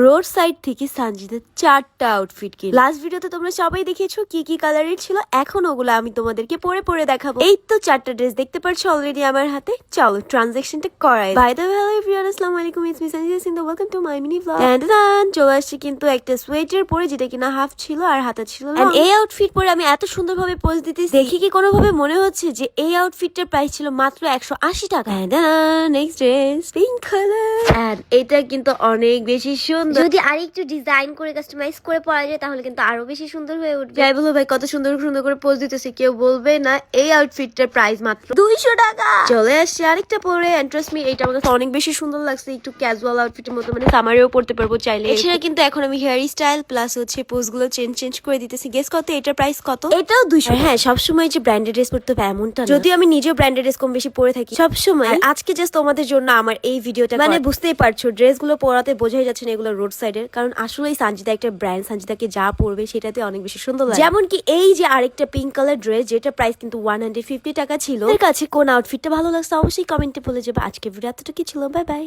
Road side থেকে সানজিদের 4টা outfit কিনে। লাস্ট ভিডিওতে তোমরা সবাই দেখেছো কি কি কালারের ছিল, এখন ওগুলো আমি তোমাদেরকে পরে পরে দেখাবো। এই তো 4টা ড্রেস দেখতে পাচ্ছ অলরেডি আমার হাতে। চলো ট্রানজাকশনটা করাই। By the way, hello everyone, আসসালামু আলাইকুম, it's me Sanjida Sinha, welcome to my mini blog. চলে আসছি কিন্তু একটা সোয়েটার পরে, যেটা কিনা হাফ ছিল আর হাতা ছিল না। এই আউটফিট পরে আমি এত সুন্দরভাবে পোজ দিতেছি, দেখি কি কোনোভাবে মনে হচ্ছে যে এই আউটফিটটার প্রাইস ছিল মাত্র 180 টাকা। Next dress pink colour, and এটা কিন্তু অনেক বেশি সুন্দর। যদি আরেকটু ডিজাইন করে কাস্টমাইজ করে পরা যায় তাহলে কিন্তু আরো বেশি সুন্দর হয়ে উঠবে। যাই বলো ভাই, কত সুন্দর সুন্দর করে পোজ দিতেছে, কেউ বলবে না এই আউটফিটটার প্রাইস মাত্র 200 টাকা। চলে আসছে আরেকটা পরে, ইন্টারেস্ট মি এটা আমার কাছে অনেক বেশি সুন্দর লাগছে, একটু ক্যাজুয়াল আউটফিটের মতো, মানে সামারেও পড়তে পারবো চাইলে। এছাড়া কিন্তু এখন আমি হেয়ার স্টাইল প্লাস হচ্ছে পোজ গুলো চেঞ্জ করে দিতেছি। গেস কত এটার প্রাইস কত? এটাও 200। হ্যাঁ, সবসময় যে ব্র্যান্ডেড ড্রেস পরতে হবে এমনটা না, যদিও আমি নিজেও ব্র্যান্ডেড ড্রেস কম বেশি পরে থাকি সবসময়। আজকে জাস্ট তোমাদের জন্য আমার এই ভিডিওটা, মানে বুঝতেই পারছো ড্রেস গুলো পরাতে বোঝাই যাচ্ছে না এগুলো রোড সাইডের, কারণ আসলেই সানজিদা একটা ব্র্যান্ড, সানজিদাকে যা পরবে সেটাতে অনেক বেশি সুন্দর লাগে। যেমন কি এই যে আরেকটা পিঙ্ক কালার ড্রেস, যেটা প্রাইস কিন্তু 150 টাকা ছিল। এর কাছে কোন আউটফিটটা ভালো লাগছে অবশ্যই কমেন্টে বলে যাবে। আজকে ভিডিও এতটুকু ছিল, বাই বাই।